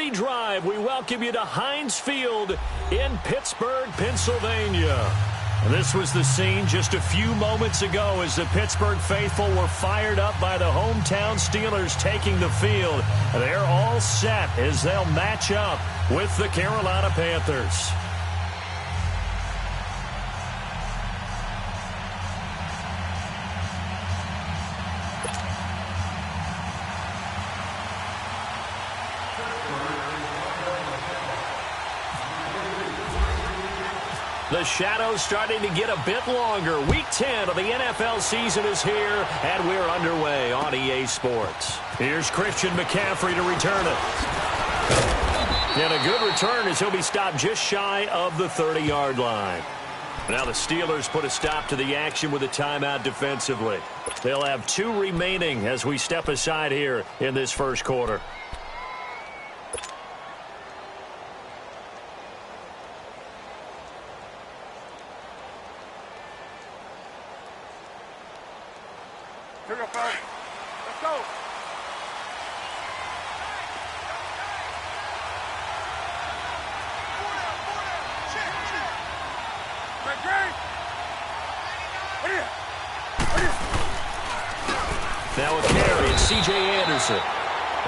Every drive, we welcome you to Heinz Field in Pittsburgh, Pennsylvania. This was the scene just a few moments ago as the Pittsburgh faithful were fired up by the hometown Steelers taking the field. They're all set as they'll match up with the Carolina Panthers. The shadow's starting to get a bit longer. Week 10 of the NFL season is here, and we're underway on EA Sports. Here's Christian McCaffrey to return it. And a good return as he'll be stopped just shy of the 30-yard line. Now the Steelers put a stop to the action with a timeout defensively. They'll have 2 remaining as we step aside here in this first quarter. Now a carry, it's C.J. Anderson.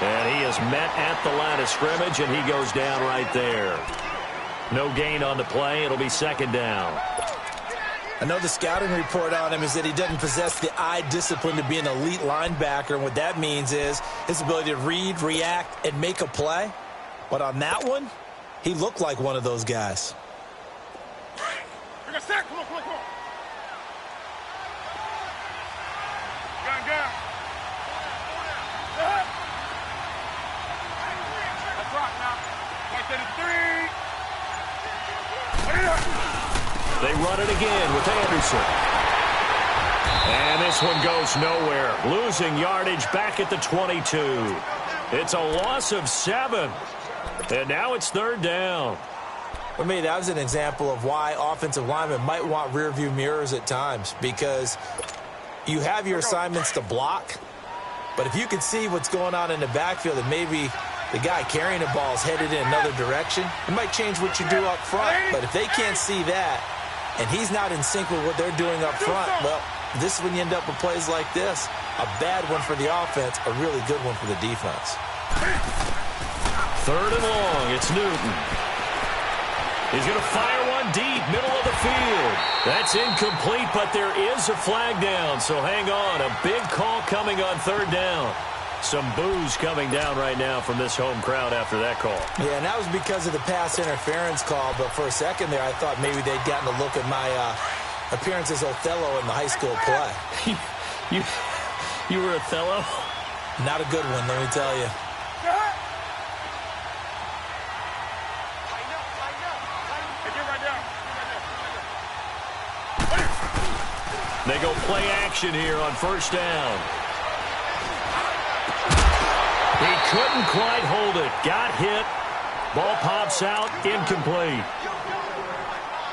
And he is met at the line of scrimmage, and he goes down right there. No gain on the play. It'll be second down. I know the scouting report on him is that he doesn't possess the eye discipline to be an elite linebacker, and what that means is his ability to read, react, and make a play. But on that one, he looked like one of those guys. Come on. Gun. That's right now. Right to the 3. They run it again with Anderson. And this one goes nowhere. Losing yardage back at the 22. It's a loss of 7. And now it's third down. For me, that was an example of why offensive linemen might want rearview mirrors at times, because you have your assignments to block, but if you can see what's going on in the backfield and maybe the guy carrying the ball is headed in another direction, it might change what you do up front. But if they can't see that and he's not in sync with what they're doing up front, well, this is when you end up with plays like this. A bad one for the offense, a really good one for the defense. Third and long, it's Newton. He's going to fire one deep, middle of the field. That's incomplete, but there is a flag down, so hang on. A big call coming on third down. Some boos coming down right now from this home crowd after that call. Yeah, and that was because of the pass interference call, but for a second there I thought maybe they'd gotten a look at my appearance as Othello in the high school play. You were Othello? Not a good one, let me tell you. They go play action here on first down. He couldn't quite hold it. Got hit. Ball pops out. Incomplete.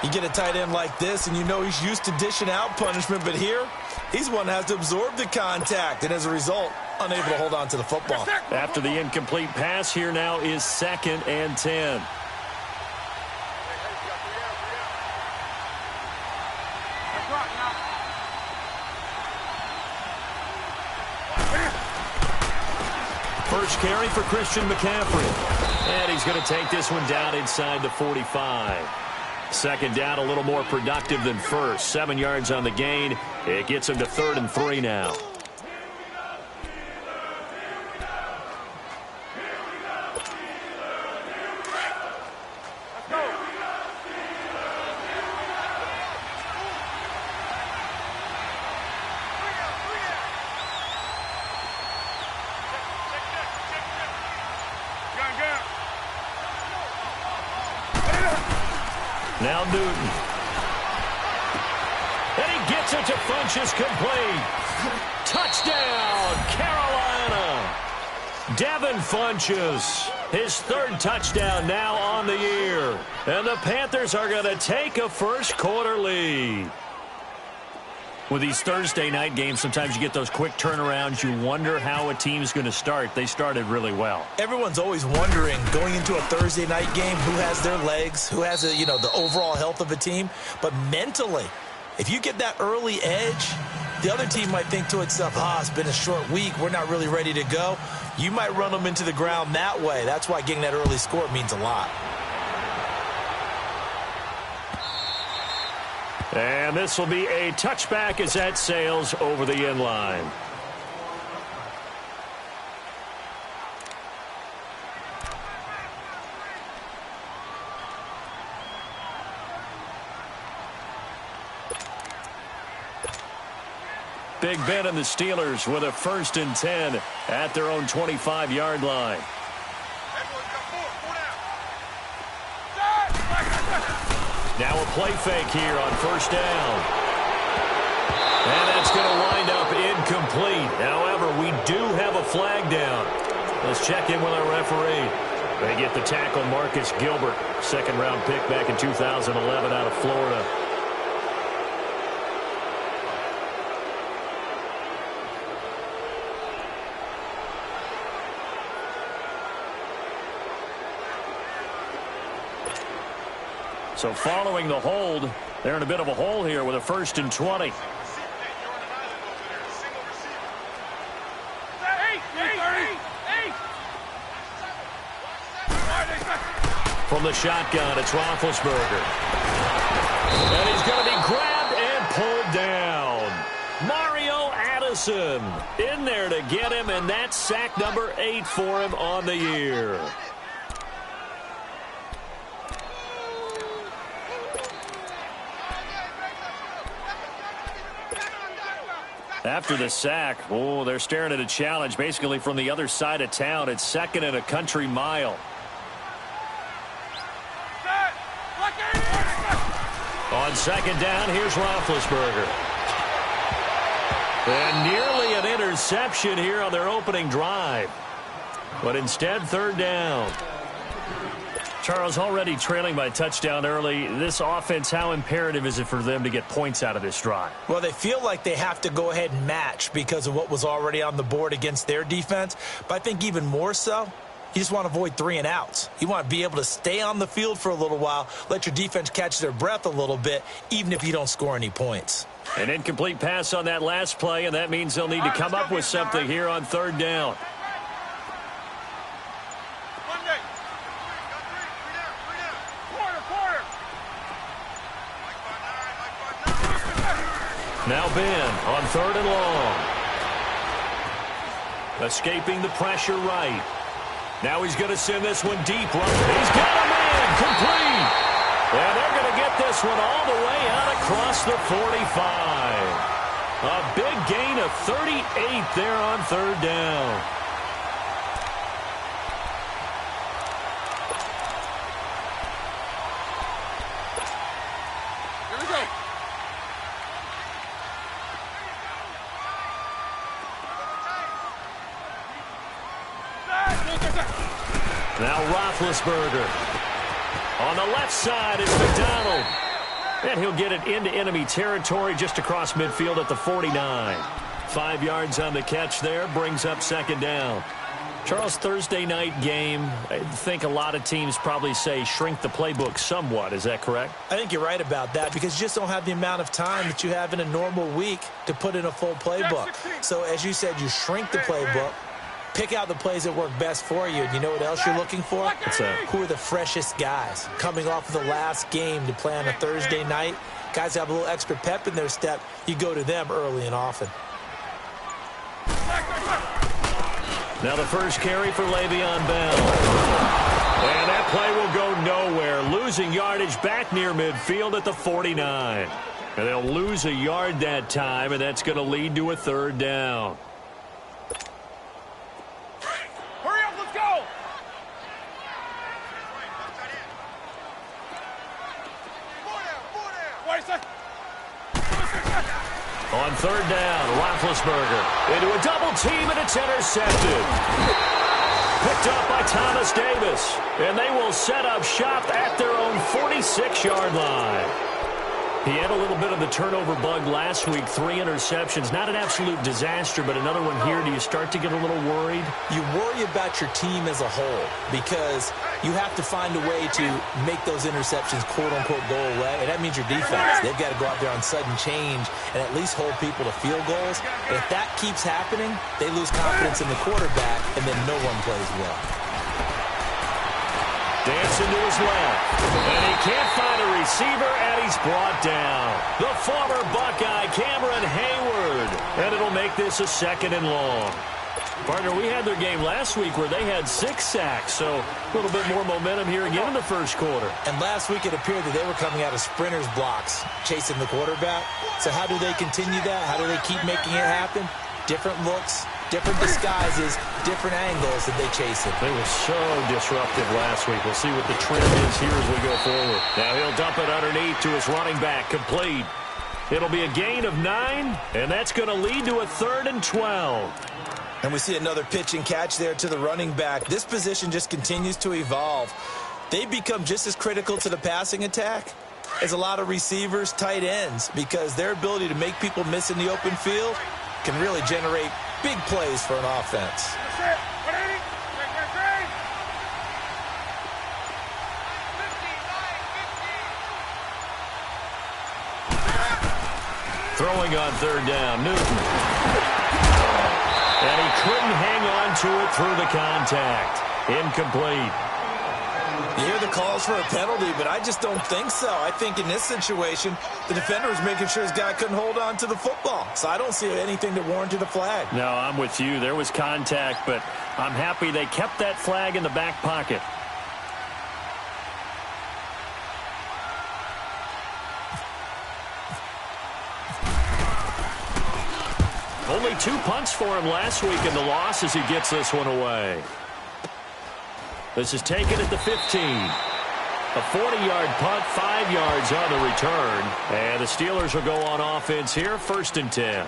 You get a tight end like this, and you know he's used to dishing out punishment, but here, he's one that has to absorb the contact, and as a result, unable to hold on to the football. After the incomplete pass, here now is 2nd and 10. First carry for Christian McCaffrey. And he's going to take this one down inside the 45. Second down, a little more productive than first. 7 yards on the gain. It gets him to 3rd and 3 now. Now Newton. And he gets it to Funchess, complete. Touchdown, Carolina. Devin Funchess, his 3rd touchdown now on the year. And the Panthers are going to take a first quarter lead. With these Thursday night games, sometimes you get those quick turnarounds. You wonder how a team's going to start. They started really well. Everyone's always wondering, going into a Thursday night game, who has their legs, who has the overall health of a team. But mentally, if you get that early edge, the other team might think to itself, it's been a short week, we're not really ready to go. You might run them into the ground that way. That's why getting that early score means a lot. And this will be a touchback as that sails over the end line. Big Ben and the Steelers with a 1st and 10 at their own 25-yard line. Now a play fake here on 1st down. And that's going to wind up incomplete. However, we do have a flag down. Let's check in with our referee. They get the tackle, Marcus Gilbert, 2nd-round pick back in 2011 out of Florida. So following the hold, they're in a bit of a hole here with a 1st and 20. From the shotgun, it's Roethlisberger. And he's going to be grabbed and pulled down. Mario Addison in there to get him, and that's sack number 8 for him on the year. After the sack, they're staring at a challenge basically from the other side of town. It's 2nd and a country mile. On 2nd down, here's Roethlisberger. And nearly an interception here on their opening drive. But instead, 3rd down. Charles, already trailing by a touchdown early. This offense, how imperative is it for them to get points out of this drive? Well, they feel like they have to go ahead and match because of what was already on the board against their defense. But I think even more so, you just want to avoid 3 and outs. You want to be able to stay on the field for a little while, let your defense catch their breath a little bit, even if you don't score any points. An incomplete pass on that last play, and that means they'll need to come up with something here on 3rd down. Now Ben on 3rd and long. Escaping the pressure right. Now he's going to send this one deep. He's got a man complete. And they're going to get this one all the way out across the 45. A big gain of 38 there on 3rd down. Now Roethlisberger. On the left side is McDonald. And he'll get it into enemy territory just across midfield at the 49. 5 yards on the catch there, brings up 2nd down. Charles, Thursday night game, I think a lot of teams probably say shrink the playbook somewhat. Is that correct? I think you're right about that because you just don't have the amount of time that you have in a normal week to put in a full playbook. So as you said, you shrink the playbook. Pick out the plays that work best for you. And you know what else you're looking for? Who are the freshest guys coming off of the last game to play on a Thursday night? Guys have a little extra pep in their step. You go to them early and often. Now the first carry for Le'Veon Bell. And that play will go nowhere. Losing yardage back near midfield at the 49. And they'll lose a yard that time, and that's going to lead to a 3rd down. On 3rd down, Roethlisberger into a double team, and it's intercepted. Picked up by Thomas Davis, and they will set up shop at their own 46-yard line. He had a little bit of the turnover bug last week, 3 interceptions. Not an absolute disaster, but another one here. Do you start to get a little worried? You worry about your team as a whole because you have to find a way to make those interceptions, quote-unquote, go away. And that means your defense. They've got to go out there on sudden change and at least hold people to field goals. And if that keeps happening, they lose confidence in the quarterback, and then no one plays well. Dancing to his left. And he can't find a receiver, and he's brought down. The former Buckeye, Cameron Hayward. And it'll make this a 2nd and long. Partner, we had their game last week where they had 6 sacks, so a little bit more momentum here again in the first quarter. And last week it appeared that they were coming out of sprinters blocks, chasing the quarterback. So how do they continue that? How do they keep making it happen? Different looks, different disguises, different angles that they chase it. They were so disruptive last week. We'll see what the trend is here as we go forward. Now he'll dump it underneath to his running back, complete. It'll be a gain of 9, and that's going to lead to a 3rd and 12. And we see another pitch and catch there to the running back. This position just continues to evolve. They become just as critical to the passing attack as a lot of receivers, tight ends, because their ability to make people miss in the open field can really generate big plays for an offense. Throwing on 3rd down, Newton. And he couldn't hang on to it through the contact. Incomplete. You hear the calls for a penalty, but I just don't think so. I think in this situation, the defender was making sure his guy couldn't hold on to the football. So I don't see anything that warranted a flag. No, I'm with you. There was contact, but I'm happy they kept that flag in the back pocket. Only 2 punts for him last week in the loss as he gets this one away. This is taken at the 15. A 40-yard punt, 5 yards on the return. And the Steelers will go on offense here, 1st and 10.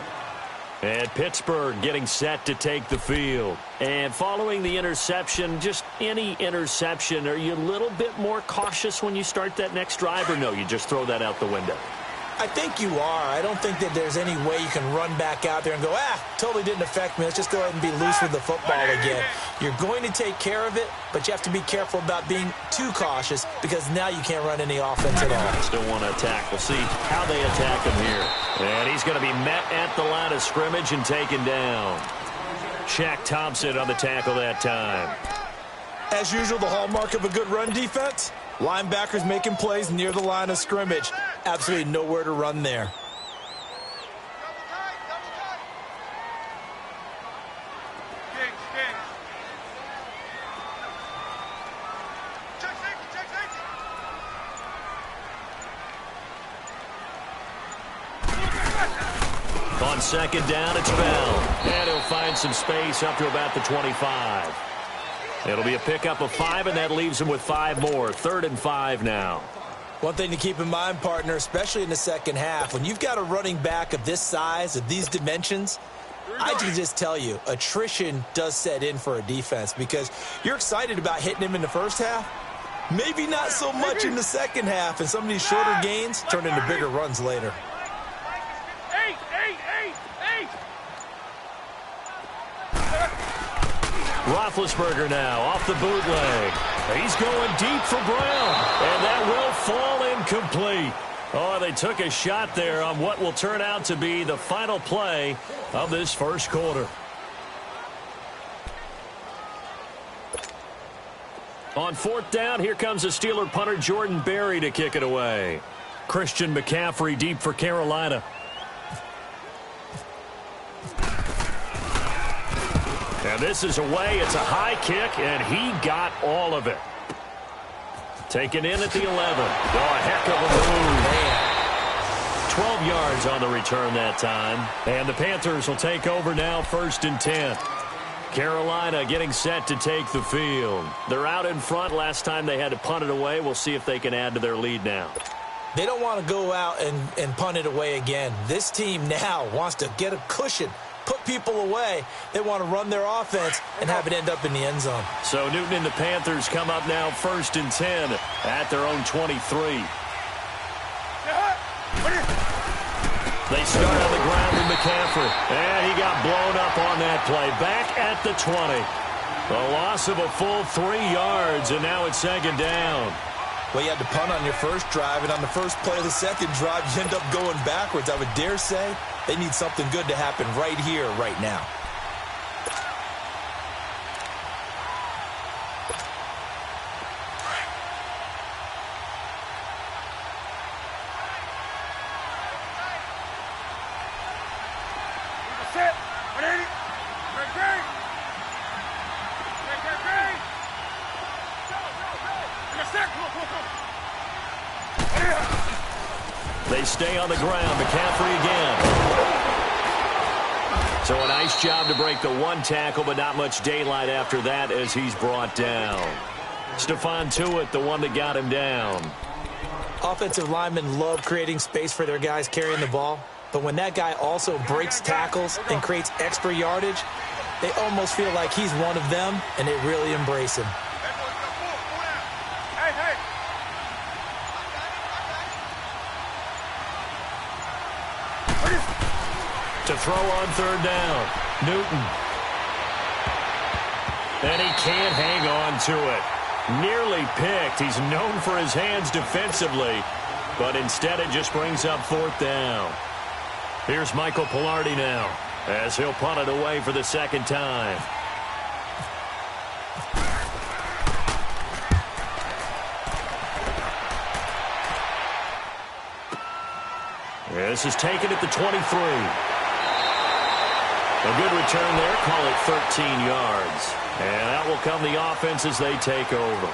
And Pittsburgh getting set to take the field. And following the interception, just any interception, are you a little bit more cautious when you start that next drive, or no, you just throw that out the window? I think you are. I don't think that there's any way you can run back out there and go, totally didn't affect me. Let's just go ahead and be loose with the football again. You're going to take care of it, but you have to be careful about being too cautious because now you can't run any offense at all. Still want to attack. We'll see how they attack him here. And he's going to be met at the line of scrimmage and taken down. Shaq Thompson on the tackle that time. As usual, the hallmark of a good run defense, linebackers making plays near the line of scrimmage. Absolutely nowhere to run there. On 2nd down, it's Bell. And he'll find some space up to about the 25. It'll be a pickup of 5, and that leaves him with 5 more. 3rd and 5 now. One thing to keep in mind, partner, especially in the second half, when you've got a running back of this size, of these dimensions, I can just tell you, attrition does set in for a defense because you're excited about hitting him in the first half. Maybe not so much in the second half, and some of these shorter gains turn into bigger runs later. Roethlisberger now off the bootleg. He's going deep for Brown, and that will fall incomplete. Oh, they took a shot there on what will turn out to be the final play of this first quarter. On 4th down, here comes the Steeler punter Jordan Berry to kick it away. Christian McCaffrey deep for Carolina. And this is away. It's a high kick, and he got all of it. Taken in at the 11. Oh, a heck of a move. 12 yards on the return that time. And the Panthers will take over now, 1st and 10. Carolina getting set to take the field. They're out in front. Last time they had to punt it away. We'll see if they can add to their lead now. They don't want to go out and punt it away again. This team now wants to get a cushion, put people away. They want to run their offense and have it end up in the end zone. So Newton and the Panthers come up now 1st and 10 at their own 23. They start on the ground with McCaffrey. And he got blown up on that play. Back at the 20. A loss of a full 3 yards, and now it's second down. Well, you had to punt on your first drive, and on the first play of the second drive, you end up going backwards. I would dare say they need something good to happen right here, right now. Sit. 180. Great, great. Great, great, great. You're gonna sit. Come on, come on, come on. They stay on the ground. McCaffrey again. So a nice job to break the one tackle, but not much daylight after that as he's brought down. Stephon Tuitt, the one that got him down. Offensive linemen love creating space for their guys carrying the ball, but when that guy also breaks tackles and creates extra yardage, they almost feel like he's one of them, and they really embrace him. Hey, hey. To throw on third down, Newton. And he can't hang on to it. Nearly picked. He's known for his hands defensively, but instead it just brings up fourth down. Here's Michael Pilardi now as he'll punt it away for the second time. This is taken at the 23. A good return there, call it 13 yards. And out will come the offense as they take over.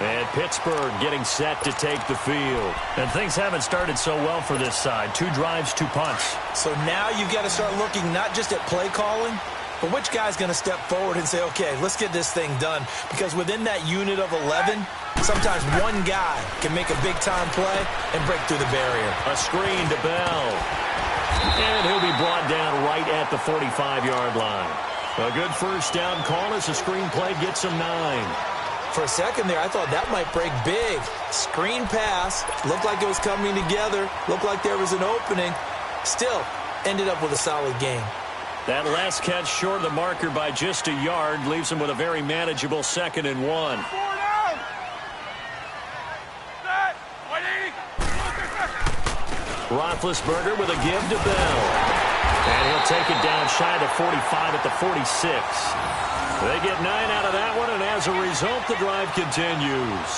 And Pittsburgh getting set to take the field. And things haven't started so well for this side. 2 drives, 2 punts. So now you've got to start looking not just at play calling, but which guy's going to step forward and say, okay, let's get this thing done. Because within that unit of 11, sometimes one guy can make a big-time play and break through the barrier. A screen to Bell. And he'll be brought down right at the 45-yard line. A good first down call as the screen play gets him 9. For a second there, I thought that might break big. Screen pass, looked like it was coming together, looked like there was an opening. Still, ended up with a solid gain. That last catch short of the marker by just a yard leaves him with a very manageable 2nd and 1. 4 down. Set. 180. Roethlisberger with a give to Bell. And he'll take it down shy to 45 at the 46. They get 9 out of that one, and as a result, the drive continues.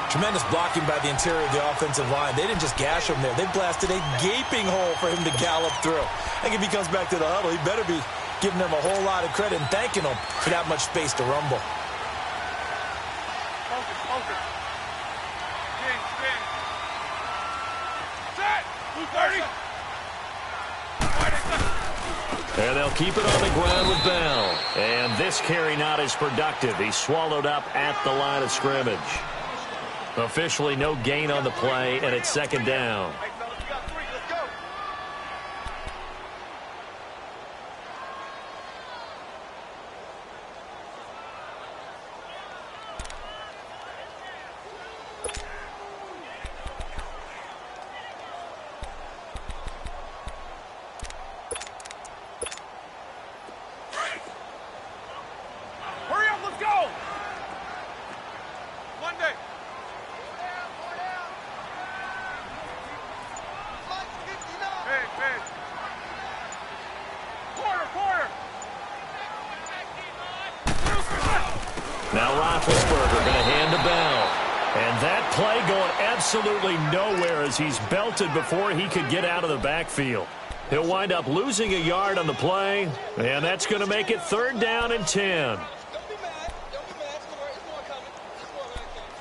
Tremendous blocking by the interior of the offensive line. They didn't just gash him there. They blasted a gaping hole for him to gallop through. I think if he comes back to the huddle, he better be giving them a whole lot of credit and thanking them for that much space to rumble. Focus, focus. Spin. Set. 230. And they'll keep it on the ground with Bell. And this carry not as productive. He's swallowed up at the line of scrimmage. Officially no gain on the play, and it's second down. Hey, fellas, we got 3. Let's go. Hurry up, let's go. Monday. Big. Quarter. Now Roethlisberger going to hand to Bell. And that play going absolutely nowhere as he's belted before he could get out of the backfield. He'll wind up losing a yard on the play, and that's going to make it 3rd down and 10. Don't be mad. It's more coming. It's more coming.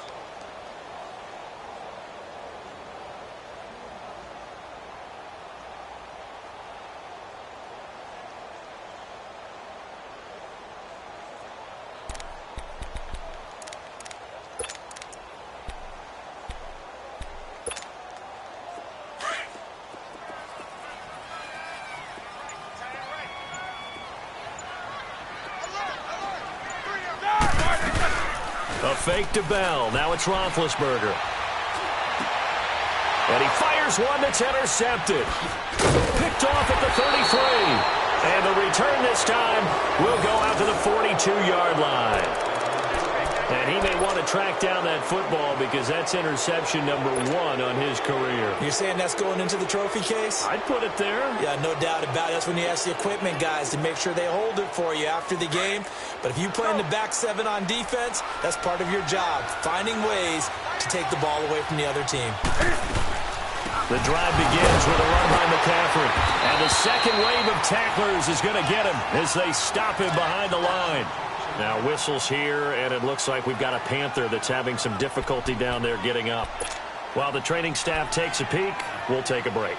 A fake to Bell. Now it's Roethlisberger. And he fires Here's one that's intercepted. Picked off at the 33. And the return this time will go out to the 42-yard line. And he may want to track down that football because that's interception number 1 on his career. You're saying that's going into the trophy case? I'd put it there. Yeah, no doubt about it. That's when you ask the equipment guys to make sure they hold it for you after the game. But if you play in the back 7 on defense, that's part of your job, finding ways to take the ball away from the other team. The drive begins with a run by McCaffrey. And the second wave of tacklers is going to get him as they stop him behind the line. Now whistles here, and it looks like we've got a Panther that's having some difficulty down there getting up. While the training staff takes a peek, we'll take a break.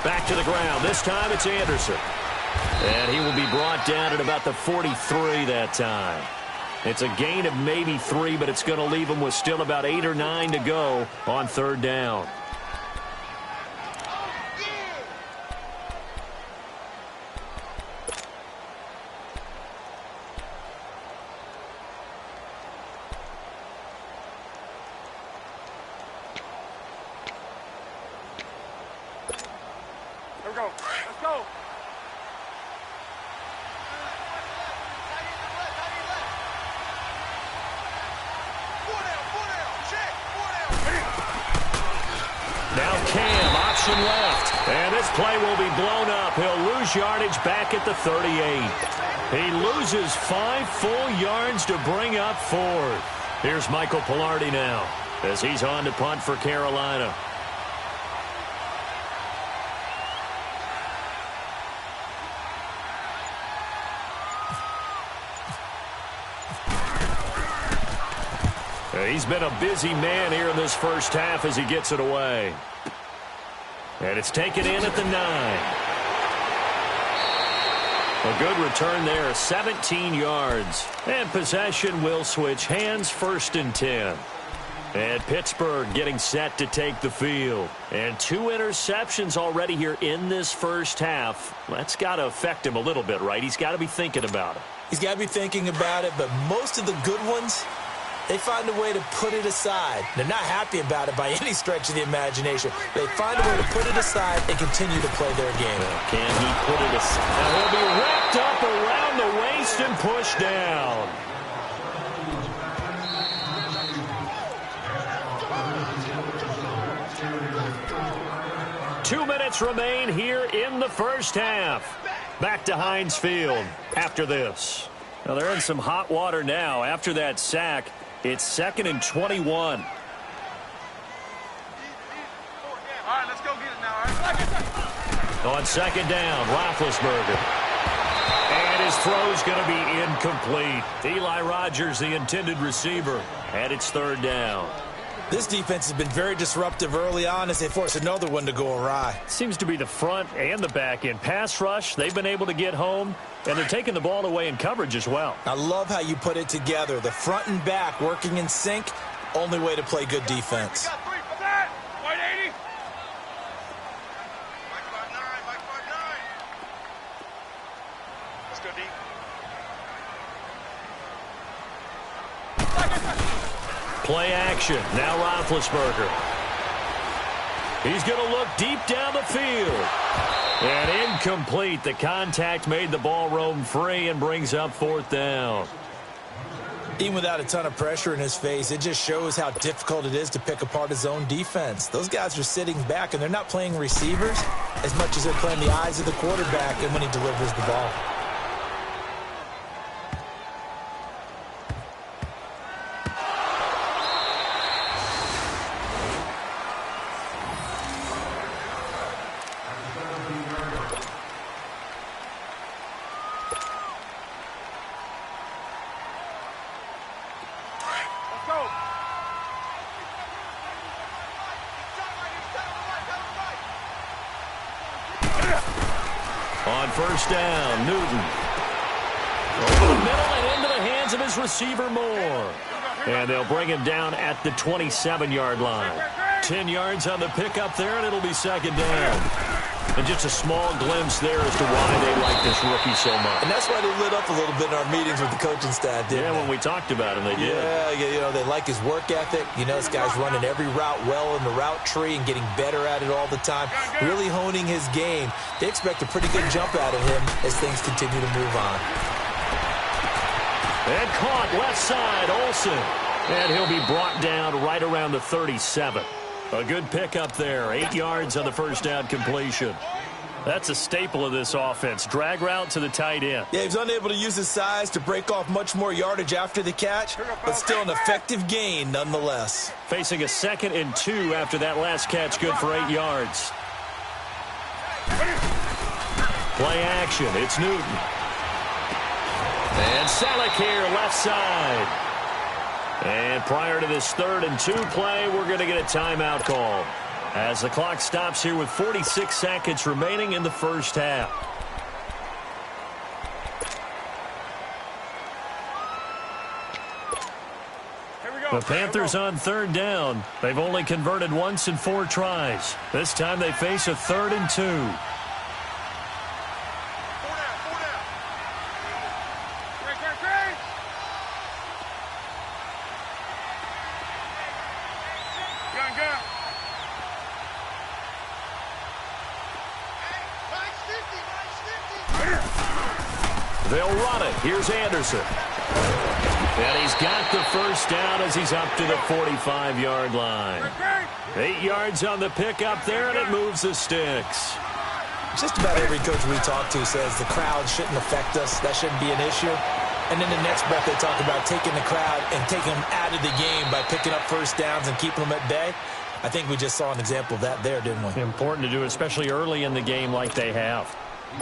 Back to the ground. This time it's Anderson. And he will be brought down at about the 43 that time. It's a gain of maybe 3, but it's going to leave him with still about 8 or 9 to go on third down. Here we go. Let's go. Now Cam, option left. And this play will be blown up. He'll lose yardage back at the 38. He loses 5 full yards to bring up 4. Here's Michael Pilardi now as he's on to punt for Carolina. He's been a busy man here in this first half as he gets it away. And it's taken in at the 9. A good return there, 17 yards. And possession will switch hands, 1st and 10. And Pittsburgh getting set to take the field. And 2 interceptions already here in this first half. That's got to affect him a little bit, right? He's got to be thinking about it. He's got to be thinking about it, but most of the good ones, they find a way to put it aside. They're not happy about it by any stretch of the imagination. They find a way to put it aside and continue to play their game. Can he put it aside? Now he'll be wrapped up around the waist and pushed down. Two minutes remain here in the first half. Back to Heinz Field after this. Now they're in some hot water now after that sack. It's 2nd and 21. All right, let's go get it now. On 2nd down, Roethlisberger. And his throw's going to be incomplete. Eli Rogers, the intended receiver, and it's 3rd down. This defense has been very disruptive early on as they force another one to go awry. Seems to be the front and the back end. Pass rush, they've been able to get home, and they're taking the ball away in coverage as well. I love how you put it together. The front and back working in sync, only way to play good defense. We got 3 for that. White 80. Mike 5-9. Let's go deep. Play action. Now Roethlisberger. He's going to look deep down the field. And incomplete. The contact made the ball roam free and brings up 4th down. Even without a ton of pressure in his face, it just shows how difficult it is to pick apart his own defense. Those guys are sitting back, and they're not playing receivers as much as they're playing the eyes of the quarterback and when he delivers the ball. On 1st down, Newton. Over the middle and into the hands of his receiver, Moore. And they'll bring him down at the 27-yard line. 10 yards on the pickup there, and it'll be 2nd down. And just a small glimpse there as to why they like this rookie so much. And that's why they lit up a little bit in our meetings with the coaching staff, didn't they? Yeah, when we talked about him, they did. Yeah, they like his work ethic. This guy's running every route well in the route tree and getting better at it all the time, really honing his game. They expect a pretty good jump out of him as things continue to move on. And caught left side, Olsen. And he'll be brought down right around the 37. A good pickup there. 8 yards on the first down completion. That's a staple of this offense. Drag route to the tight end. Yeah, he was unable to use his size to break off much more yardage after the catch, but still an effective gain nonetheless. Facing a 2nd and 2 after that last catch, good for 8 yards. Play action. It's Newton. And Salek here, left side. And prior to this 3rd and 2 play, we're going to get a timeout call as the clock stops here with 46 seconds remaining in the first half. The Panthers on 3rd down. They've only converted once in 4 tries. This time they face a 3rd and 2. They'll run it. Here's Anderson. And he's got the first down as he's up to the 45-yard line. 8 yards on the pickup there, and it moves the sticks. Just about every coach we talk to says the crowd shouldn't affect us. That shouldn't be an issue. And in the next breath, they talk about taking the crowd and taking them out of the game by picking up first downs and keeping them at bay. I think we just saw an example of that there, didn't we? Important to do, especially early in the game like they have.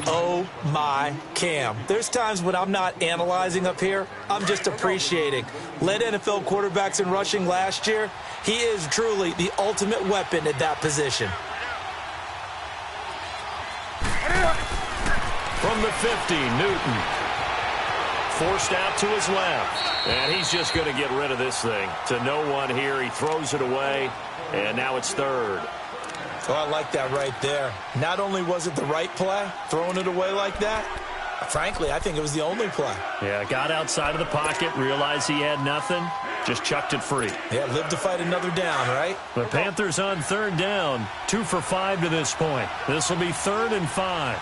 Oh, my Cam. There's times when I'm not analyzing up here. I'm just appreciating. Led NFL quarterbacks in rushing last year. He is truly the ultimate weapon at that position. From the 50, Newton. Forced out to his left. And he's just going to get rid of this thing. To no one here. He throws it away. And now it's 3rd. Oh, I like that right there. Not only was it the right play, throwing it away like that, frankly, I think it was the only play. Yeah, got outside of the pocket, realized he had nothing, just chucked it free. Yeah, live to fight another down, right? The Panthers on 3rd down, 2 for 5 to this point. This will be 3rd and 5.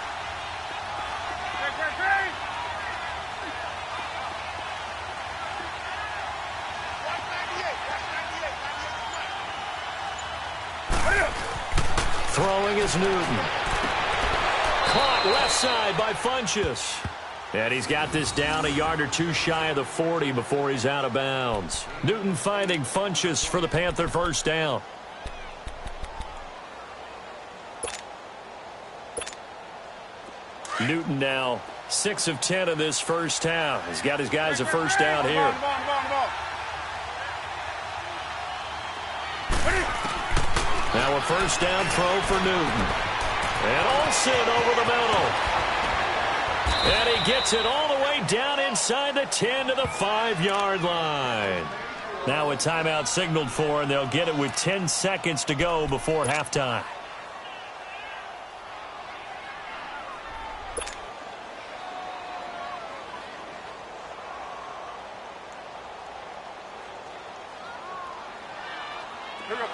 Throwing is Newton. Caught left side by Funchess. And he's got this down a yard or 2 shy of the 40 before he's out of bounds. Newton finding Funchess for the Panther first down. Newton now 6 of 10 in this first half. He's got his guys a first down here. Now a first down throw for Newton. And Olsen over the middle. And he gets it all the way down inside the 10 to the 5-yard line. Now a timeout signaled for, and they'll get it with 10 seconds to go before halftime.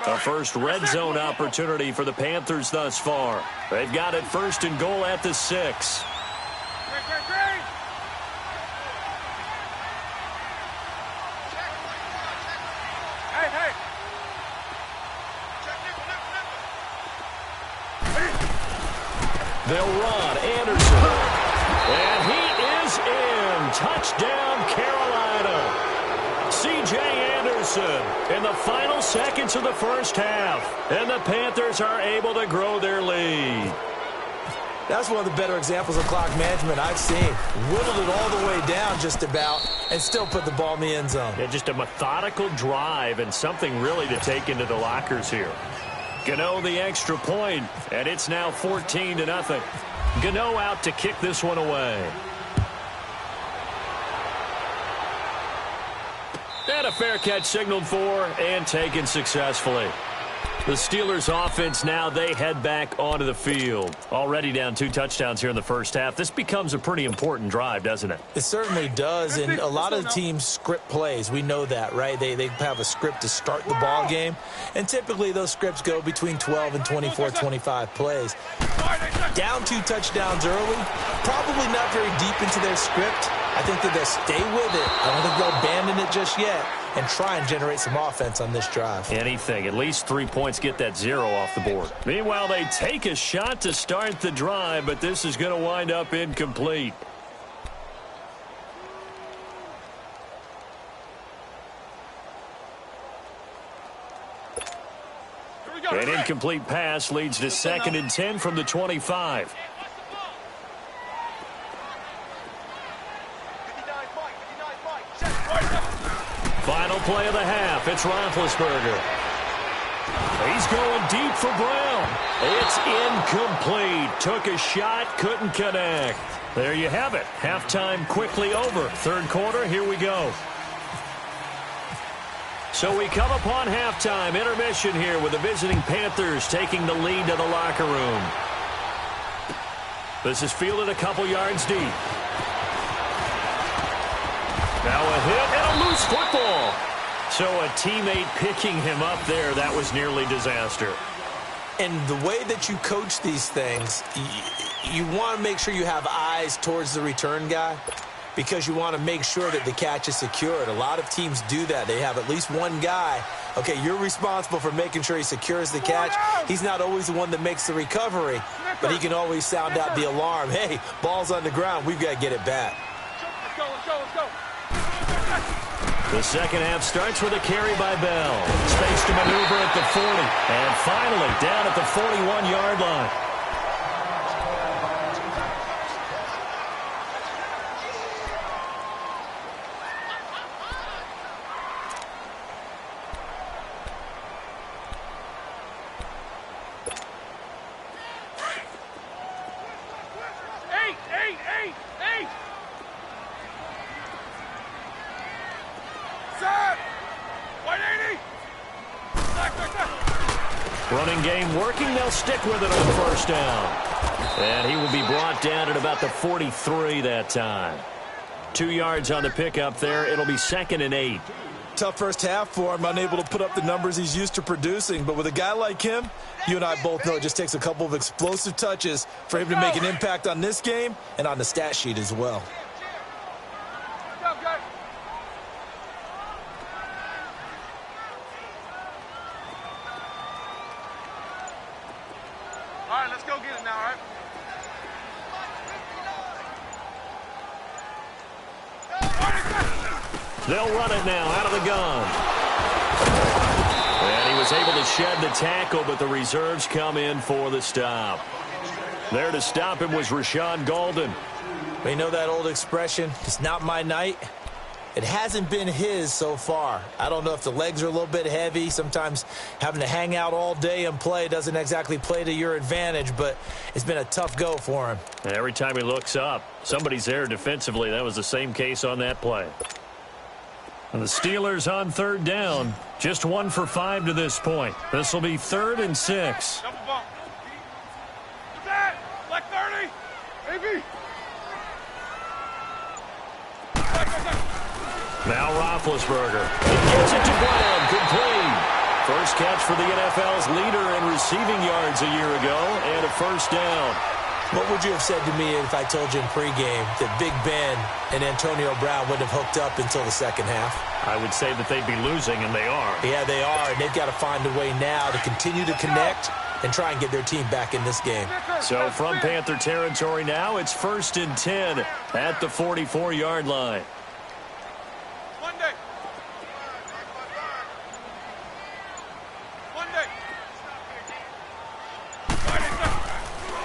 A first red zone opportunity for the Panthers thus far. They've got it 1st and goal at the 6. They'll run. Anderson. And he is in. Touchdown, Carolina. C.J. Anderson in the final seconds of the first half. And the Panthers are able to grow their lead. That's one of the better examples of clock management I've seen. Whittled it all the way down just about and still put the ball in the end zone. Yeah, just a methodical drive and something really to take into the lockers here. Gano the extra point, and it's now 14-0. Gano out to kick this one away. And a fair catch signaled for and taken successfully. The Steelers offense now, they head back onto the field. Already down 2 touchdowns here in the first half. This becomes a pretty important drive, doesn't it? It certainly does, and a lot of the teams script plays. We know that, right? They have a script to start the ball game, and typically those scripts go between 12 and 24, 25 plays. Down 2 touchdowns early, probably not very deep into their script. I think that they'll stay with it. I don't think they'll abandon it just yet and try and generate some offense on this drive. Anything. At least 3 points, get that 0 off the board. Meanwhile, they take a shot to start the drive, but this is going to wind up incomplete. An incomplete pass leads to 2nd and 10 from the 25. Final play of the half. It's Roethlisberger. He's going deep for Brown. It's incomplete. Took a shot, couldn't connect. There you have it. Halftime quickly over. 3rd quarter, here we go. So we come upon halftime. Intermission here with the visiting Panthers taking the lead to the locker room. This is fielded a couple yards deep. Now a hit and a loose football. So a teammate picking him up there, that was nearly disaster. And the way that you coach these things, you want to make sure you have eyes towards the return guy because you want to make sure that the catch is secured. A lot of teams do that. They have at least one guy. Okay, you're responsible for making sure he secures the catch. He's not always the one that makes the recovery, but he can always sound out the alarm. Hey, ball's on the ground. We've got to get it back. Let's go. The second half starts with a carry by Bell. Space to maneuver at the 40. And finally, down at the 41-yard line. Running game working. They'll stick with it on 1st down. And he will be brought down at about the 43 that time. 2 yards on the pickup there. It'll be 2nd and 8. Tough first half for him, unable to put up the numbers he's used to producing. But with a guy like him, you and I both know it just takes a couple of explosive touches for him to make an impact on this game and on the stat sheet as well. All right, let's go get it now, all right? They'll run it now out of the gun. And he was able to shed the tackle, but the reserves come in for the stop. There to stop him was Rashawn Golden. You know that old expression, it's not my night? It hasn't been his so far. I don't know if the legs are a little bit heavy. Sometimes having to hang out all day and play doesn't exactly play to your advantage, but it's been a tough go for him. And every time he looks up, somebody's there defensively. That was the same case on that play. And the Steelers on 3rd down. Just 1 for 5 to this point. This will be 3rd and 6. Double bump. What's that? Like 30? Maybe. Now Roethlisberger. He gets it to Brown. Complete. First catch for the NFL's leader in receiving yards a year ago, and a 1st down. What would you have said to me if I told you in pregame that Big Ben and Antonio Brown wouldn't have hooked up until the second half? I would say that they'd be losing, and they are. Yeah, they are, and they've got to find a way now to continue to connect and try and get their team back in this game. So from Panther territory now, it's 1st and 10 at the 44-yard line.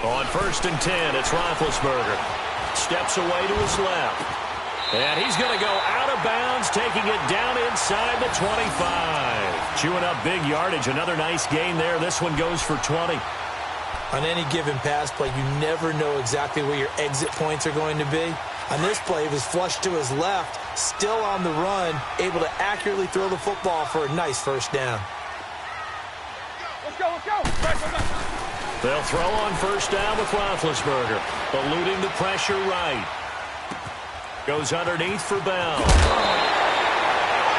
On 1st and 10, it's Roethlisberger. Steps away to his left. And he's going to go out of bounds, taking it down inside the 25. Chewing up big yardage. Another nice gain there. This one goes for 20. On any given pass play, you never know exactly where your exit points are going to be. On this play, he was flushed to his left, still on the run, able to accurately throw the football for a nice 1st down. Let's go, let's go. Back. They'll throw on first down with Roethlisberger, eluding the pressure right. Goes underneath for Bell.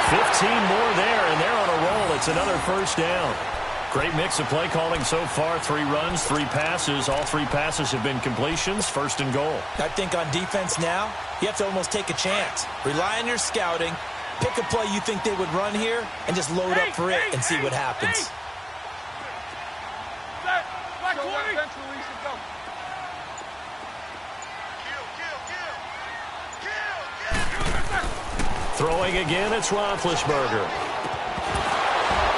15 more there, and they're on a roll. It's another first down. Great mix of play calling so far. 3 runs, 3 passes. All 3 passes have been completions. First and goal. I think on defense now, you have to almost take a chance. Rely on your scouting. Pick a play you think they would run here and just load up for it and see what happens. Back 20. Throwing again, it's Roethlisberger.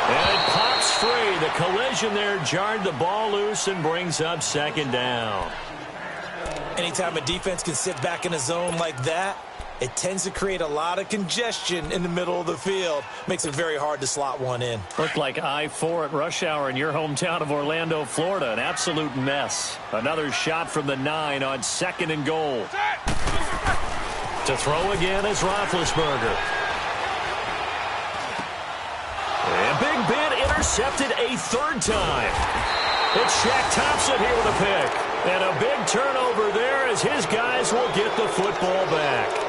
And it pops free. The collision there jarred the ball loose and brings up second down. Anytime a defense can sit back in a zone like that, it tends to create a lot of congestion in the middle of the field. Makes it very hard to slot one in. Looked like I-4 at rush hour in your hometown of Orlando, Florida. An absolute mess. Another shot from the 9 on second and goal. To throw again is Roethlisberger. And Big Ben intercepted a 3rd time. It's Shaq Thompson here with a pick. And a big turnover there as his guys will get the football back.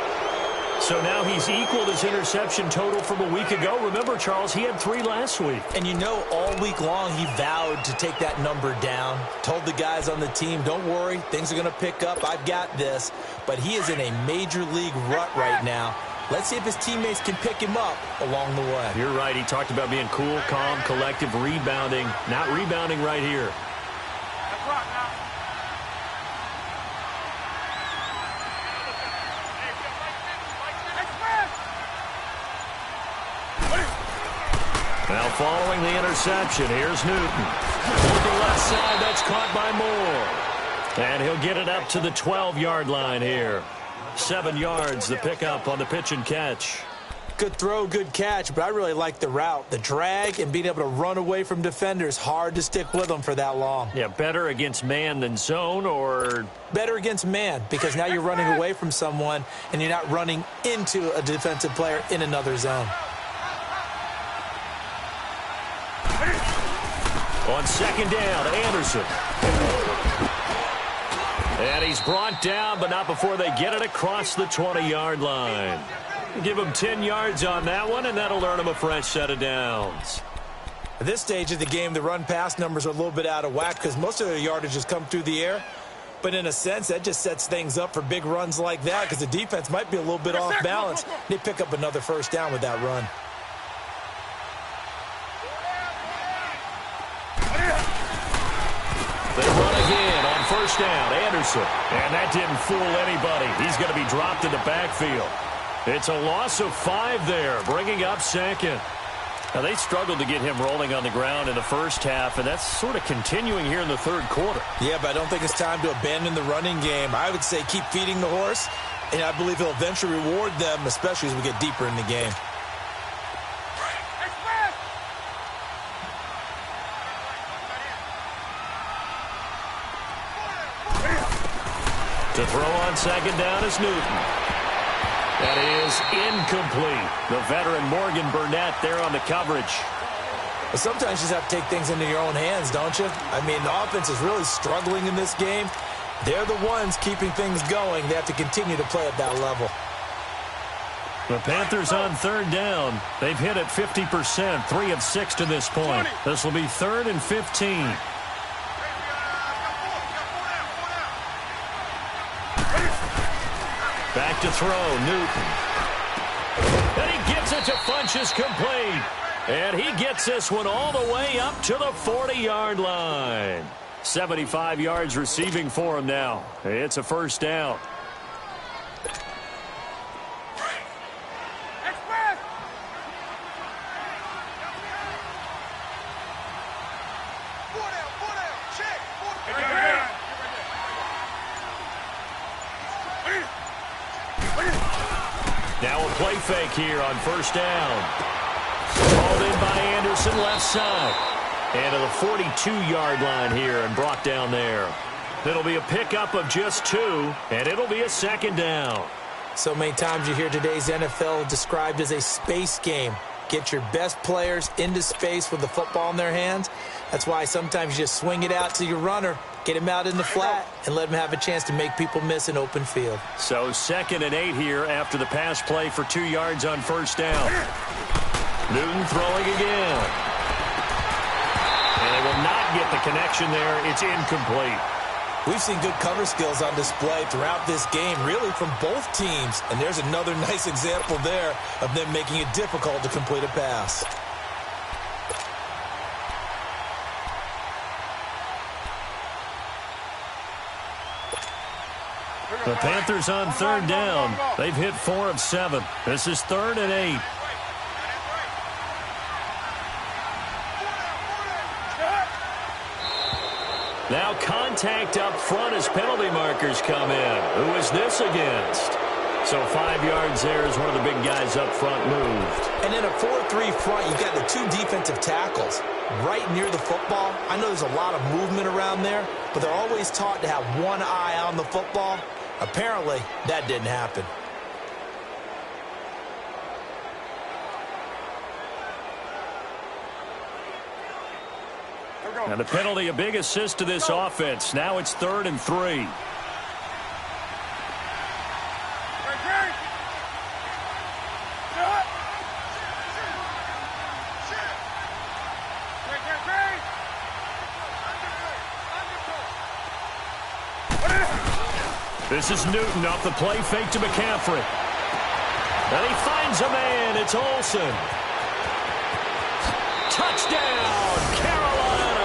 So now he's equaled his interception total from a week ago. Remember, Charles, he had 3 last week. And you know, all week long he vowed to take that number down. Told the guys on the team, don't worry, things are going to pick up. I've got this. But he is in a major league rut right now. Let's see if his teammates can pick him up along the way. You're right. He talked about being cool, calm, collective, rebounding. Not rebounding right here. That's right now. Now following the interception, here's Newton. To the left side, that's caught by Moore. And he'll get it up to the 12-yard line here. 7 yards, the pickup on the pitch and catch. Good throw, good catch, but I really like the route. The drag and being able to run away from defenders, hard to stick with them for that long. Yeah, better against man than zone, or? Better against man, because now you're running away from someone and you're not running into a defensive player in another zone. On second down, Anderson. And he's brought down, but not before they get it across the 20-yard line. Give him 10 yards on that one, and that'll earn him a fresh set of downs. At this stage of the game, the run-pass numbers are a little bit out of whack because most of their yardage has come through the air. But in a sense, that just sets things up for big runs like that because the defense might be a little bit off balance. They pick up another first down with that run. They run again on first down. Anderson. And that didn't fool anybody. He's going to be dropped in the backfield. It's a loss of 5 there, bringing up second. Now, they struggled to get him rolling on the ground in the first half, and that's sort of continuing here in the third quarter. Yeah, but I don't think it's time to abandon the running game. I would say keep feeding the horse, and I believe he'll eventually reward them, especially as we get deeper in the game. To throw on second down is Newton. That is incomplete. The veteran Morgan Burnett there on the coverage. But sometimes you just have to take things into your own hands, don't you? I mean, the offense is really struggling in this game. They're the ones keeping things going. They have to continue to play at that level. The Panthers on third down. They've hit it 50%, 3 of 6 to this point. This will be 3rd and 15. Back to throw, Newton. And he gets it to Funchess complete. And he gets this one all the way up to the 40-yard line. 75 yards receiving for him now. It's a first down. Now a play fake here on first down. Called in by Anderson, left side. And to the 42-yard line here and brought down there. It'll be a pickup of just 2, and it'll be a second down. So many times you hear today's NFL described as a space game. Get your best players into space with the football in their hands. That's why sometimes you just swing it out to your runner, get him out in the flat, and let him have a chance to make people miss an open field. So 2nd and 8 here after the pass play for 2 yards on first down. Newton throwing again. And they will not get the connection there. It's incomplete. We've seen good cover skills on display throughout this game, really from both teams. And there's another nice example there of them making it difficult to complete a pass. The Panthers on 3rd down. They've hit 4 of 7. This is 3rd and 8. Now contact up front as penalty markers come in. Who is this against? So 5 yards there as one of the big guys up front moved. And in a 4-3 front, you've got the 2 defensive tackles right near the football. I know there's a lot of movement around there, but they're always taught to have one eye on the football. Apparently, that didn't happen. And the penalty, a big assist to this offense. Now it's 3rd and 3. This is Newton off the play fake to McCaffrey. And he finds a man. It's Olsen. Touchdown, Carolina.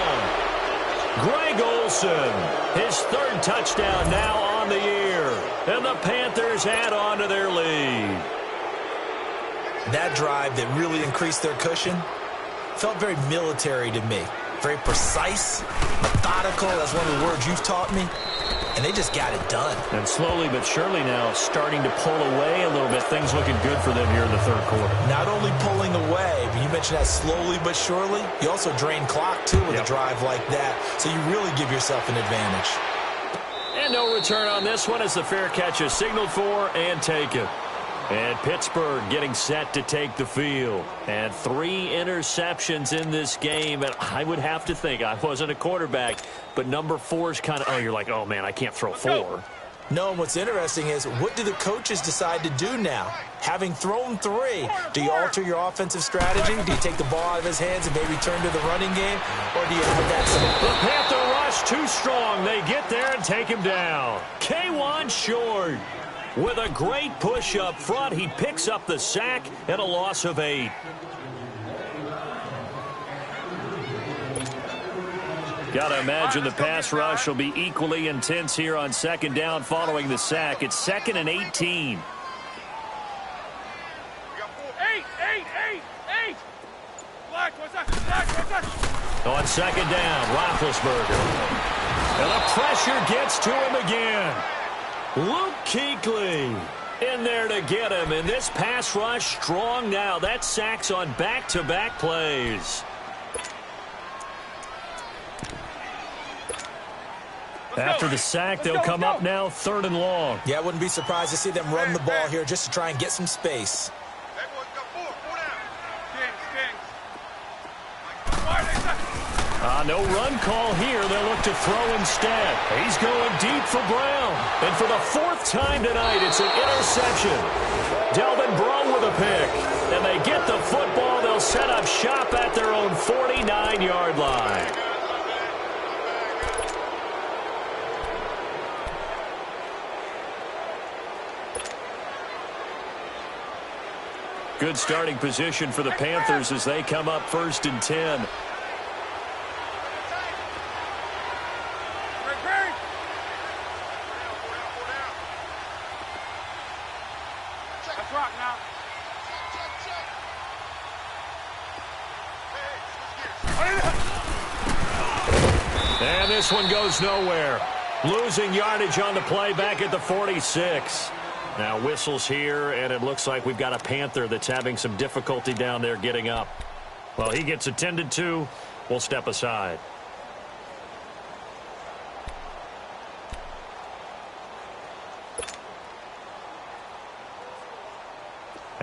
Greg Olsen, his 3rd touchdown now on the year. And the Panthers add on to their lead. That drive that really increased their cushion felt very military to me. Very precise, methodical. That's one of the words you've taught me. And they just got it done. And slowly but surely now starting to pull away a little bit. Things looking good for them here in the 3rd quarter. Not only pulling away, but you mentioned that slowly but surely. You also drain clock, too, with a drive like that. So you really give yourself an advantage. And no return on this one as the fair catch is signaled for and taken. And Pittsburgh getting set to take the field. And 3 interceptions in this game. And I would have to think, I wasn't a quarterback, but number 4 is kind of, you're like, oh, man, I can't throw 4. No, and what's interesting is, what do the coaches decide to do now? Having thrown 3, do you alter your offensive strategy? Do you take the ball out of his hands and maybe turn to the running game? Or do you have that? The Panther rush too strong. They get there and take him down. K1 short. With a great push up front, he picks up the sack and a loss of 8. Got to imagine the pass rush will be equally intense here on 2nd down following the sack. It's 2nd and 18. On 2nd down, Roethlisberger. And the pressure gets to him again. Luke Kuechly in there to get him. And this pass rush strong now. That sacks on back-to-back plays. After the sack, they'll come up now 3rd and long. Yeah, I wouldn't be surprised to see them run the ball here just to try and get some space. No run call here. They'll look to throw instead. He's going deep for Brown. And for the 4th time tonight, it's an interception. Delvin Breaux with a pick. And they get the football. They'll set up shop at their own 49-yard line. Good starting position for the Panthers as they come up 1st and 10. And this one goes nowhere. Losing yardage on the play back at the 46. Now whistles here, and it looks like we've got a Panther that's having some difficulty down there getting up. Well, he gets attended to. We'll step aside.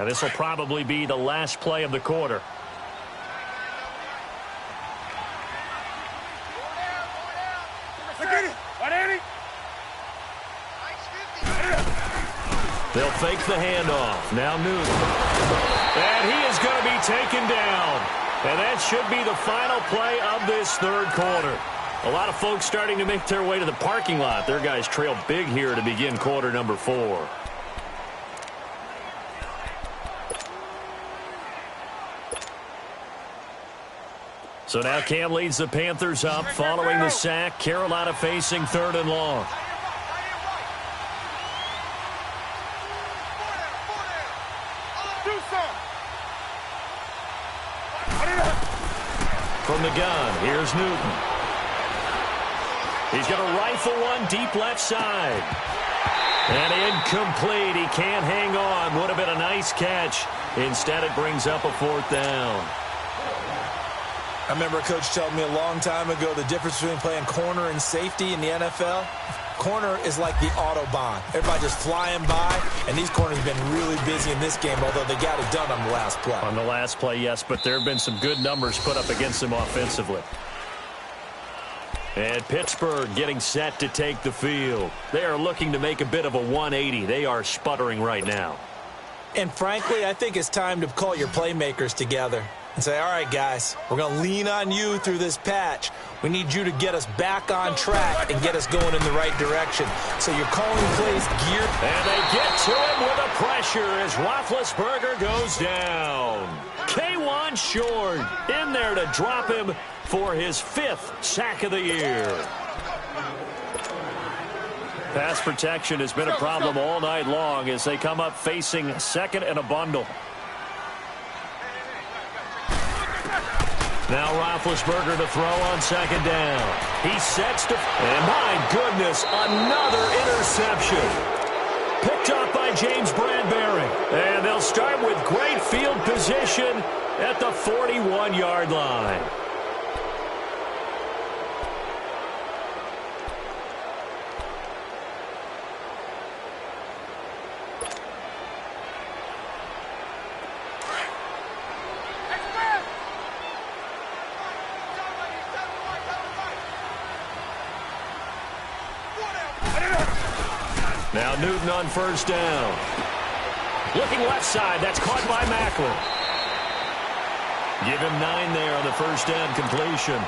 And this will probably be the last play of the quarter. They'll fake the handoff. Now Newton. And he is going to be taken down. And that should be the final play of this third quarter. A lot of folks starting to make their way to the parking lot. Their guys trail big here to begin quarter number 4. So now Cam leads the Panthers up following the sack. Carolina facing 3rd and long. From the gun, here's Newton. He's going to rifle one deep left side. And incomplete. He can't hang on. Would have been a nice catch. Instead, it brings up a 4th down. I remember a coach telling me a long time ago the difference between playing corner and safety in the NFL. Corner is like the Autobahn. Everybody just flying by, and these corners have been really busy in this game, although they got it done on the last play. On the last play, yes, but there have been some good numbers put up against them offensively. And Pittsburgh getting set to take the field. They are looking to make a bit of a 180. They are sputtering right now. And frankly, I think it's time to call your playmakers together and say, all right, guys, we're going to lean on you through this patch. We need you to get us back on track and get us going in the right direction. So you're calling plays geared. And they get to him with the pressure as Roethlisberger goes down. K1 short in there to drop him for his 5th sack of the year. Pass protection has been a problem all night long as they come up facing 2nd and a bundle. Now Roethlisberger to throw on 2nd down. He sets to... And my goodness, another interception. Picked up by James Bradbury. And they'll start with great field position at the 41-yard line. Now Newton on 1st down. Looking left side. That's caught by Macklin. Give him 9 there on the 1st down completion.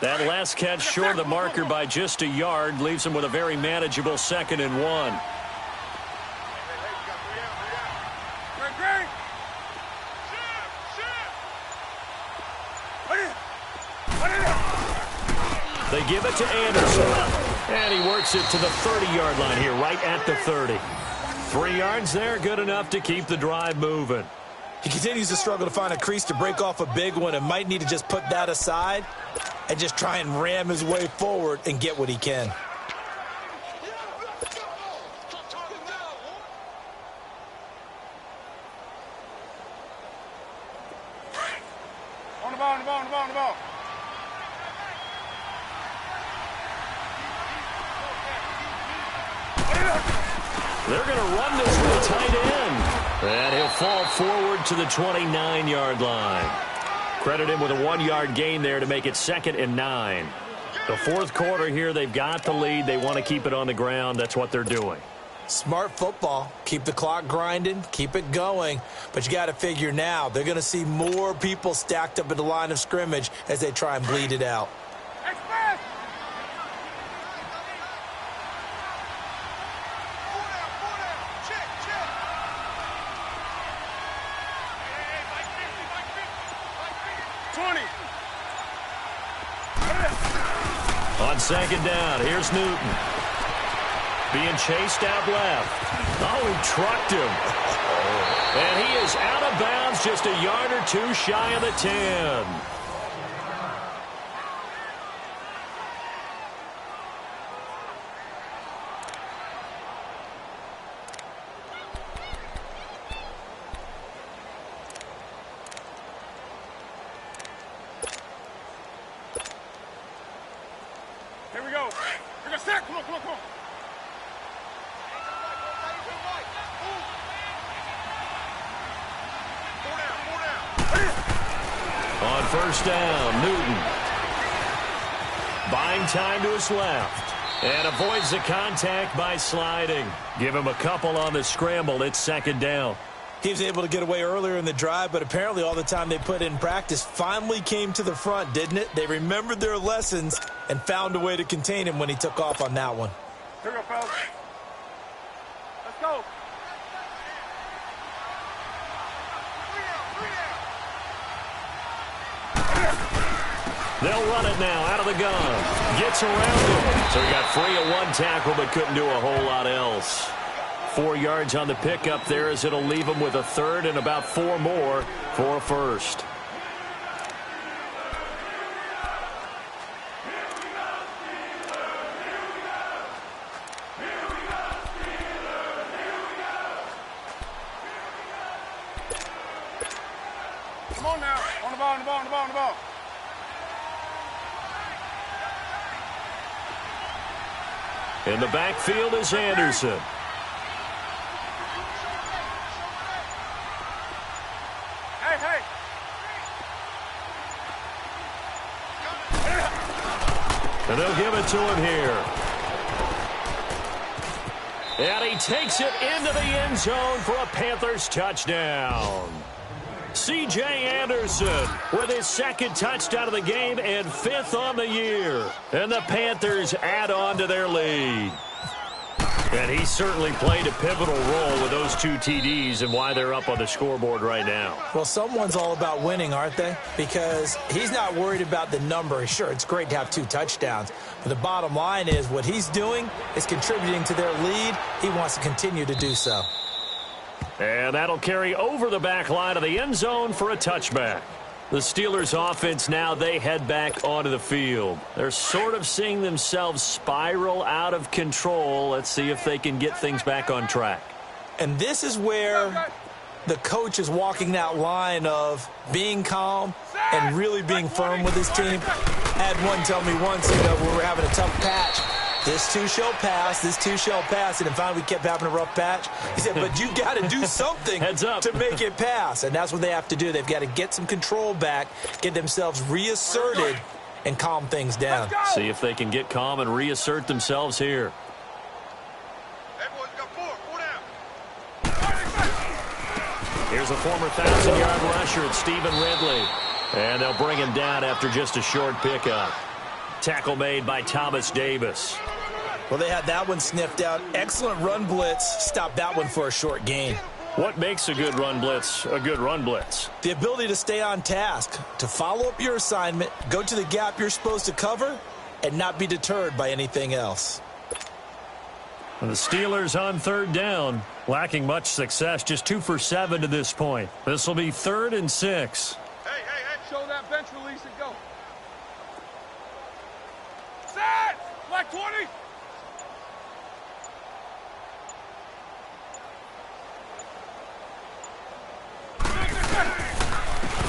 That last catch short of the marker by just a yard leaves him with a very manageable 2nd and 1. They give it to Anderson. And he works it to the 30-yard line here, right at the 30. 3 yards there, good enough to keep the drive moving. He continues to struggle to find a crease to break off a big one and might need to just put that aside and just try and ram his way forward and get what he can. On the ball, on the ball, on the ball, on the ball. They're going to run this with a tight end. And he'll fall forward to the 29-yard line. Credit him with a 1-yard gain there to make it 2nd and 9. The 4th quarter here, they've got the lead. They want to keep it on the ground. That's what they're doing. Smart football. Keep the clock grinding. Keep it going. But you got to figure now, they're going to see more people stacked up at the line of scrimmage as they try and bleed it out. On 2nd down, here's Newton. Being chased out left. Oh, he trucked him. And he is out of bounds just a yard or 2 shy of the 10. first down. Newton. Buying time to his left. And avoids the contact by sliding. Give him a couple on the scramble. It's second down. He was able to get away earlier in the drive, but apparently all the time they put in practice finally came to the front, didn't it? They remembered their lessons and found a way to contain him when he took off on that one. Here we go, fellas. Let's go. They'll run it now out of the gun. Gets around him. So he got free of one tackle but couldn't do a whole lot else. 4 yards on the pickup there as it'll leave him with a third and about 4 more for a first. Come on now. On the ball, on the ball, on the ball, on the ball. In the backfield is Anderson. Hey, hey. And they'll give it to him here. And he takes it into the end zone for a Panthers touchdown. C.J. Anderson with his second touchdown of the game and 5th on the year. And the Panthers add on to their lead. And he certainly played a pivotal role with those 2 TDs and why they're up on the scoreboard right now. Well, someone's all about winning, aren't they? Because he's not worried about the number. Sure, it's great to have 2 touchdowns. But the bottom line is what he's doing is contributing to their lead. He wants to continue to do so. And that'll carry over the back line of the end zone for a touchback. The Steelers offense now, they head back onto the field. They're sort of seeing themselves spiral out of control. Let's see if they can get things back on track. And this is where the coach is walking that line of being calm and really being firm with his team. I had one tell me once, when we're having a tough patch, this too shall pass, this too shall pass. And then finally we kept having a rough patch. He said, but you got to do something Heads up. to make it pass. And that's what they have to do. They've got to get some control back, get themselves reasserted, and calm things down. See if they can get calm and reassert themselves here. Everyone's got 4 down. Here's a former 1,000-yard rusher. It's Stephen Ridley. And they'll bring him down after just a short pickup. Tackle made by Thomas Davis. Well, they had that one sniffed out. Excellent run blitz. Stopped that one for a short gain. What makes a good run blitz a good run blitz? The ability to stay on task, to follow up your assignment, go to the gap you're supposed to cover, and not be deterred by anything else. And the Steelers on 3rd down, lacking much success, just 2 for 7 to this point. This will be 3rd and 6. Hey, hey, hey. Show that bench release and go. Set! Black 20!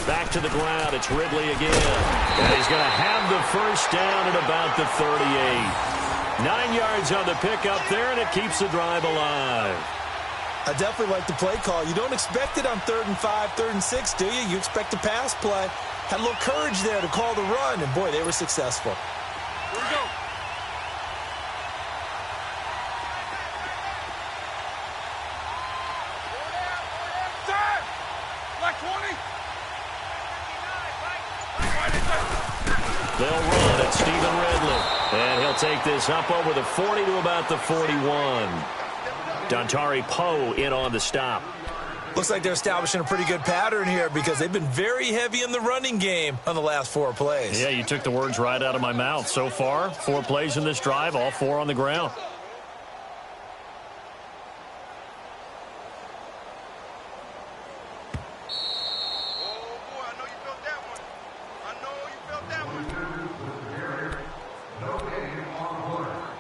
Back to the ground, it's Ridley again. And he's going to have the first down at about the 38. 9 yards on the pickup there, and it keeps the drive alive. I definitely like the play call. You don't expect it on 3rd and 5, 3rd and 6, do you? You expect a pass play. Had a little courage there to call the run, and boy, they were successful. Here we go. Set! Black 20! They'll run at Stephen Ridley. And he'll take this up over the 40 to about the 41. Dontari Poe in on the stop. Looks like they're establishing a pretty good pattern here because they've been very heavy in the running game on the last 4 plays. Yeah, you took the words right out of my mouth. So far, 4 plays in this drive, all 4 on the ground.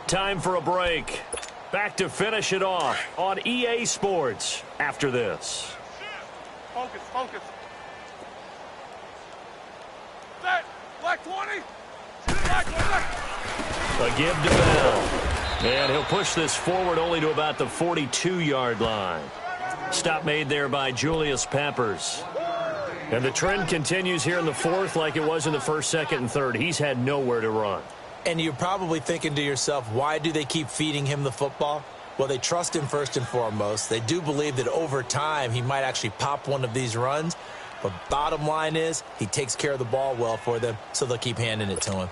Time for a break. Back to finish it off on EA Sports after this. Focus, focus. Set! Black 20! Black 20! A give to Bell. And he'll push this forward only to about the 42-yard line. Stop made there by Julius Peppers. And the trend continues here in the fourth like it was in the first, second, and third. He's had nowhere to run. And you're probably thinking to yourself, why do they keep feeding him the football? Well, they trust him first and foremost. They do believe that over time he might actually pop one of these runs. But bottom line is he takes care of the ball well for them, so they'll keep handing it to him.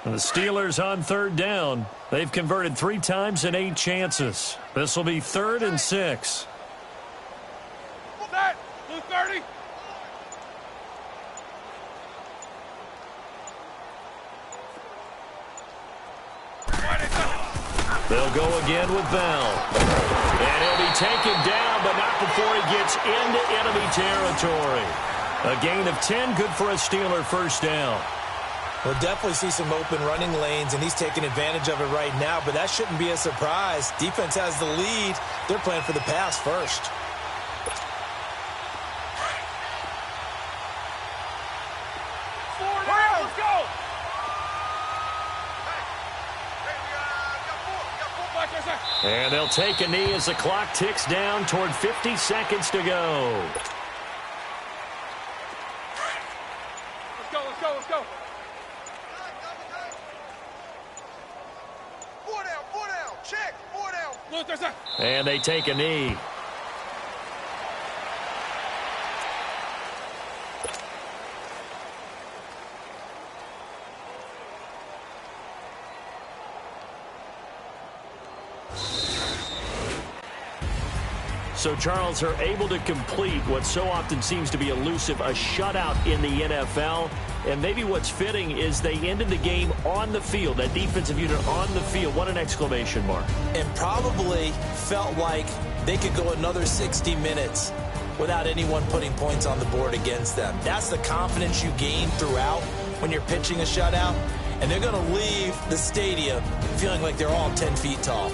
And the Steelers on third down. They've converted 3 times in 8 chances. This will be 3rd and 6. Set. Blue 30. They'll go again with Bell. And he'll be taken down, but not before he gets into enemy territory. A gain of 10, good for a Steeler first down. We'll definitely see some open running lanes, and he's taking advantage of it right now, but that shouldn't be a surprise. Defense has the lead. They're playing for the pass first. Let's go. And they'll take a knee as the clock ticks down toward 50 seconds to go. Let's go, let's go, let's go. 4 down, check, 4 down. Blue 30. And they take a knee. So, Charles, are able to complete what so often seems to be elusive, a shutout in the NFL. And maybe what's fitting is they ended the game on the field, that defensive unit on the field. What an exclamation mark. And probably felt like they could go another 60 minutes without anyone putting points on the board against them. That's the confidence you gain throughout when you're pitching a shutout. And they're going to leave the stadium feeling like they're all 10 feet tall.